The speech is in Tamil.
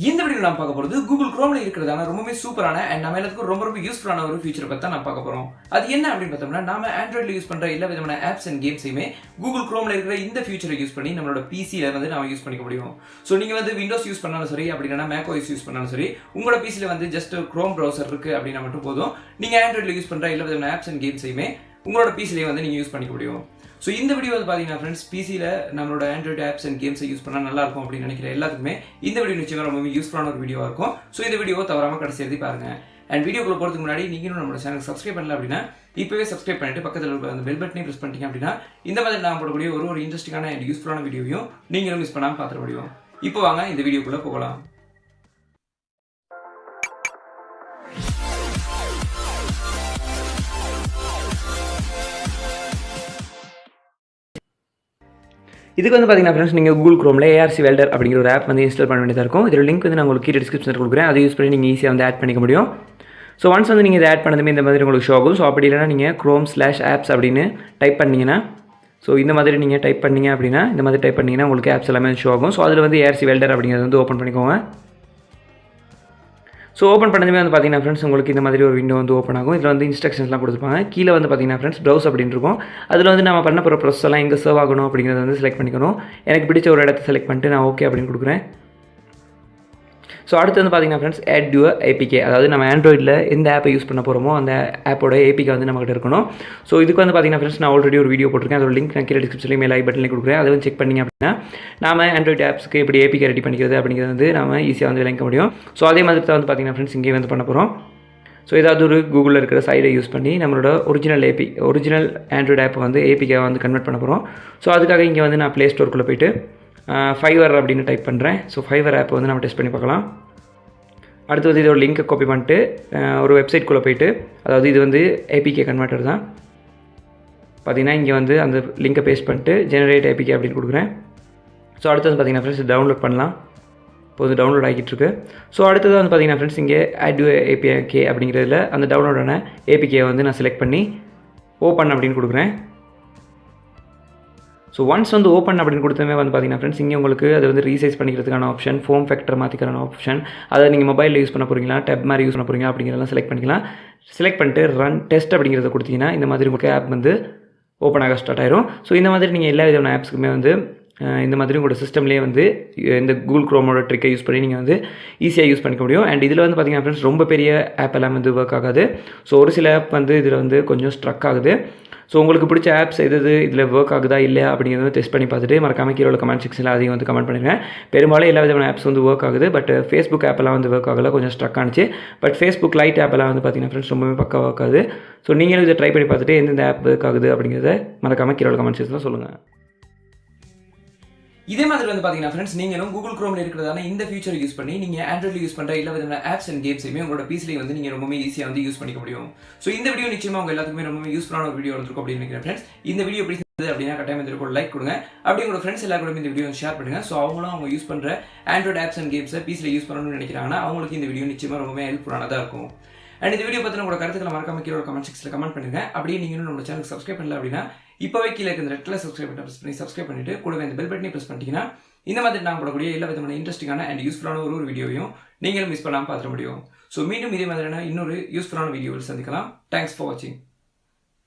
இந்த வீடியோல நான் பார்க்க போறது Google Chromeல இருக்கிறதான ரொம்பவே சூப்பரான அண்ட் நம்ம எல்லாத்துக்கும் ரொம்ப யூஸ்ஃபுல்லான ஒரு ஃபீச்சர் பத்தி தான் நான் பார்க்க போறோம். அது என்ன அப்படின்னு பார்த்தோம்னா நாம ஆண்ட்ராய்ட்ல யூஸ் பண்ற எல்லா விதமான ஆப்ஸ் அண்ட் கேம்ஸையுமே Google Chromeல இருக்கிற இந்த ஃபீச்சரை யூஸ் பண்ணி நம்மளோட பிசில நாம யூஸ் பண்ணிக்க முடியும். சோ நீங்க விண்டோஸ் யூஸ் பண்ணாலும் சரி அப்படினா Mac OS யூஸ் பண்ணாலும் சரி உங்களோட பிசில ஜஸ்ட் Chrome browser இருக்கு அப்படினா மட்டும் போதும். நீங்க ஆண்ட்ராய்ட்ல யூஸ் பண்ற எல்லா விதமான ஆப்ஸ் அண்ட் கேம்ஸையுமே உங்களோட பிசில நீங்க யூஸ் பண்ணிக்க முடியும். ஸோ இந்த வீடியோ பார்த்தீங்கன்னா ஃப்ரெண்ட்ஸ் பிசியில் நம்மளோட ஆண்ட்ராய்டு ஆப்ஸ் அண்ட் கேம்ஸை யூஸ் பண்ணால் நல்லா இருக்கும் அப்படின்னு நினைக்கிற எல்லாத்துக்குமே இந்த வீடியோ நிச்சயமாக ரொம்ப யூஸ்ஃபுல்லான ஒரு வீடியோவாக இருக்கும். ஸோ இந்த வீடியோ தவறாமல் கடைசி எழுதி பாருங்கள். அண்ட் வீடியோக்குள்ள போகிறதுக்கு முன்னாடி நீங்களும் நம்மளோட சேனல் சப்ஸ்கிரைப் பண்ணல அப்படின்னா இப்போவே சப்ஸ்கிரைப் பண்ணிட்டு பக்கத்தில் இருக்கிற அந்த பெல் பட்டனையும் ப்ரெஸ் பண்ணிட்டீங்க அப்படின்னா இந்த மாதிரி நான் போடக்கூடிய ஒரு இன்ட்ரெஸ்டிங்கான அண்ட் யூஸ்ஃபுல்லான வீடியோவையும் நீங்களும் மிஸ் பண்ணாமல் பார்த்துட முடியும். இப்போ வாங்க இந்த வீடியோக்குள்ளே போகலாம். இதுக்கு பார்த்தீங்கன்னா ஃப்ரெண்ட்ஸ் நீங்கள் Google Chromeல ARC Welder அப்படிங்கிற ஒரு ஆப் இன்ஸ்டால் பண்ண வேண்டியதாக இருக்கும். இதோட லிங்க் நான் உங்களுக்கு கீழே டிஸ்கிரிப்ஷனில் கொடுக்குறேன். அதை யூஸ் பண்ணி நீங்கள் ஈஸியாக ஆட் பண்ணிக்க முடியும். ஸோ ஒன்ஸ் நீங்கள் இதை ஆட் பண்ணதுமே இந்த மாதிரி உங்களுக்கு ஷோ ஆகும். ஸோ அப்படி இல்லைனா நீங்கள் Chrome/apps அப்படின்னு டைப் பண்ணிங்கன்னா இந்த மாதிரி நீங்கள் டைப் பண்ணிங்க அப்படின்னா இந்த மாதிரி டைப் பண்ணிங்கன்னா உங்களுக்கு ஆப்ஸ் எல்லாமே ஷோ ஆகும். ஸோ அதில் ARC Welder அப்படிங்கிறது ஓப்பன் பண்ணிக்கோங்க. ஸோ ஓப்பன் பண்ணதுமே பார்த்தீங்கன்னா ஃப்ரெண்ட்ஸ் உங்களுக்கு இந்த மாதிரி ஒரு விண்டோ ஓப்பன் ஆகும். இதில் இன்ஸ்ட்ரக்ஷன்ஸ்லாம் கொடுத்துருப்பாங்க. கீழே பார்த்தீங்கன்னா ஃப்ரெண்ட்ஸ் ப்ரௌஸ் அப்படின்னு இருக்கும். அதில் நம்ம பண்ண போகிற ப்ராசஸ் எல்லாம் எங்கே சர்வ் ஆகணும் அப்படிங்கிறத செலக்ட் பண்ணிக்கணும். எனக்கு பிடிச்ச ஒரு இடத்த செலக்ட் பண்ணிட்டு நான் ஓகே அப்படின்னு கொடுக்குறேன். ஸோ அடுத்து பார்த்தீங்கன்னா ஃப்ரெண்ட்ஸ் add your APK, அதாவது நம்ம ஆண்ட்ராய்டில் எந்த ஆப்பை யூஸ் பண்ண போகிறோமோ அந்த ஆப்போட APK நம்மகிட்ட இருக்கணும். ஸோ இதுக்கு பார்த்தீங்கன்னா ஃப்ரெண்ட்ஸ் நான் ஆல்ரெடி ஒரு வீடியோ போட்டிருக்கேன். அதோட லிங்க் நான் கீழே டிஸ்கிரிப்ஷன்லேயும் மேல் ஐ பட்டன்லேயும் கொடுக்குறேன். அதை செக் பண்ணிங்க அப்படின்னா நாம ஆண்ட்ராய்டு ஆப்ஸ்க்கு எப்படி APK ரெடி பண்ணிக்கிறது அப்படிங்கிறது நம்ம ஈஸியாக விளங்க முடியும். ஸோ அதே மாதிரி தான் பார்த்தீங்கன்னா ஃப்ரெண்ட்ஸ் இங்கே பண்ண போகிறோம். ஸோ ஏதாவது ஒரு கூகுளில் இருக்கிற சைடை யூஸ் பண்ணி நம்மளோட ஒரிஜினல் ஆண்ட்ராய்டு ஆப்பை APK கன்வெர்ட் பண்ண போகிறோம். ஸோ அதுக்காக இங்கே நான் ப்ளே ஸ்டோருக்குள்ளே போய்ட்டு ஃபைவர் அப்படின்னு டைப் பண்ணுறேன். ஸோ ஃபைவர் ஆப்பை நம்ம டெஸ்ட் பண்ணி பார்க்கலாம். அடுத்து இதோட லிங்க்கை காப்பி பண்ணிட்டு ஒரு வெப்சைட்குள்ளே போய்ட்டு, அதாவது இது APK கன்வெர்ட்டர் தான் பார்த்தீங்கன்னா, இங்கே அந்த லிங்கை பேஸ்ட் பண்ணிட்டு ஜெனரேட் APK அப்படின்னு கொடுக்குறேன். ஸோ அடுத்தது பார்த்தீங்கன்னா ஃப்ரெண்ட்ஸ் டவுன்லோட் பண்ணலாம். இப்போது டவுன்லோட் ஆகிட்டு இருக்கு. ஸோ அடுத்தது பார்த்தீங்கன்னா ஃப்ரெண்ட்ஸ் இங்கே add your APK அப்படிங்கிறதுல அந்த டவுன்லோடான APK நான் செலக்ட் பண்ணி ஓப்பன் அப்படின்னு கொடுக்குறேன். ஸோ ஒன்ஸ் ஓப்பன் அப்படின்னு கொடுத்தமே பார்த்தீங்கன்னா ஃப்ரெண்ட்ஸ் இங்கே உங்களுக்கு அது ரீசைஸ் பண்ணிக்கிறதுக்கான ஆப்ஷன், ஃபோம் ஃபேக்டர் மாற்றிக்கிறான ஆப்ஷன், அதை நீங்கள் மொபைலில் யூஸ் பண்ண போகிறீங்களா டேப் மாதிரி யூஸ் பண்ண போகிறீங்களா அப்படிங்கிறதெல்லாம் செலக்ட் பண்ணிக்கலாம். செலக்ட் பண்ணிட்டு ரன் டெஸ்ட் அப்படிங்கிறத கொடுத்தீங்கன்னா இந்த மாதிரி உங்களுக்கு ஆப் ஓப்பன் ஆக ஸ்டார்ட் ஆயிரும். ஸோ இந்த மாதிரி நீங்கள் எல்லா விதமான ஆப்ஸுக்குமே இந்த மாதிரி உங்களோட சிஸ்டம்லேயே இந்த Google Chromeோட ட்ரிக்கை யூஸ் பண்ணி நீங்கள் ஈஸியாக யூஸ் பண்ணிக்க முடியும். அண்ட் இதில் பார்த்தீங்கன்னா ஃப்ரெண்ட்ஸ் ரொம்ப பெரிய ஆப் எல்லாம் ஒர்க் ஆகாது. ஸோ ஒரு சில ஆப் இதில் கொஞ்சம் ஸ்ட்ரக் ஆகுது. ஸோ உங்களுக்கு பிடிச்ச ஆப்ஸ் எது இதில் ஒர்க் ஆகுதா இல்லையா அப்படிங்கிறத டெஸ்ட் பண்ணி பார்த்துட்டு மறக்காம கீழே கமெண்ட் செக்ஷனில் அதையும் கமெண்ட் பண்ணுங்கள். பெரும்பாலும் எல்லா விதமான ஆப்ஸ் ஒர்க் ஆகுது. பட் Facebook ஆப்பெல்லாம் ஒர்க் ஆகல, கொஞ்சம் ஸ்ட்ரக் ஆனிச்சு. பட் Facebook லைட் ஆப்பெல்லாம் பார்த்தீங்கன்னா ஃப்ரெண்ட்ஸ் ரொம்பவே பக்கம் ஒர்க் ஆகுது. ஸோ நீங்களும் இதை ட்ரை பண்ணி பார்த்துட்டு எந்தெந்த ஆப் ஒர்க் ஆகுது அப்படிங்கிறத மறக்காம கீழே கமெண்ட் செக்ஷனில் சொல்லுங்கள். இதே மாதிரி பார்த்தீங்கன்னா ஃப்ரெண்ட்ஸ் நீங்களும் Google Chromeல இருக்கிறதான இந்த ஃபீச்சர் யூஸ் பண்ணி நீங்கள் ஆண்ட்ராய்டில் யூஸ் பண்ணுற எல்லா விதமான ஆப்ஸ் அண்ட் கேம்ஸையுமே உங்களோட பிசிலே நீங்கள் ரொம்ப ஈஸியாக யூஸ் பண்ணிக்க முடியும். ஸோ இந்த வீடியோ நிச்சயமாக உங்கள் எல்லாத்துக்குமே ரொம்ப யூஸ்ஃபுல்லான ஒரு வீடியோ இருக்கும் அப்படின்னு நினைக்கிறேன் ஃப்ரெண்ட்ஸ். இந்த வீடியோ எப்படி இருந்தது அப்படின்னா கட்டாயம் ஒரு லைக் கொடுங்க. அப்படி உங்களோட ஃப்ரெண்ட்ஸ் எல்லாரும் இந்த வீடியோ ஷேர் பண்ணுங்க. ஸோ அவங்களும் அவங்க யூஸ் பண்ணுற ஆண்ட்ராய்டு ஆப்ஸ் அண்ட் கேம்ஸை பிசியில் யூஸ் பண்ணணும்னு நினைக்கிறாங்கன்னா அவங்களுக்கு இந்த வீடியோ நிச்சயமாக ரொம்ப ஹெல்ப்ஃபுல்லானதாக இருக்கும். அண்ட் இந்த வீடியோ பற்றின உங்களோட கருத்துக்களை மறக்காம கீழே கமெண்ட் செக்ஷனில் கமெண்ட் பண்ணுங்க. அப்படியே நீங்களும் நம்ம சேனலுக்கு சப்ஸ்கிரைப் பண்ணல அப்படின்னா இப்போவே கீழே இந்த ரெட்டில் சப்ஸ்கிரைப் பண்ணிட்டு கூடவே இந்த பெல் பட்டனை ப்ரெஸ் பண்ணிட்டீங்கன்னா இந்த மாதிரி நான் போடக்கூடிய எல்லா விதமான இன்ட்ரெஸ்டிங்கான அண்ட் யூஸ்ஃபுல்லான ஒரு வீடியோவையும் நீங்களும் மிஸ் பண்ணாமல் பார்த்துட முடியும். ஸோ மீண்டும் இதே மாதிரியான இன்னொரு யூஸ்ஃபுல்லான வீடியோவில் சந்திக்கலாம். தேங்க்ஸ் ஃபார் வாட்சிங்.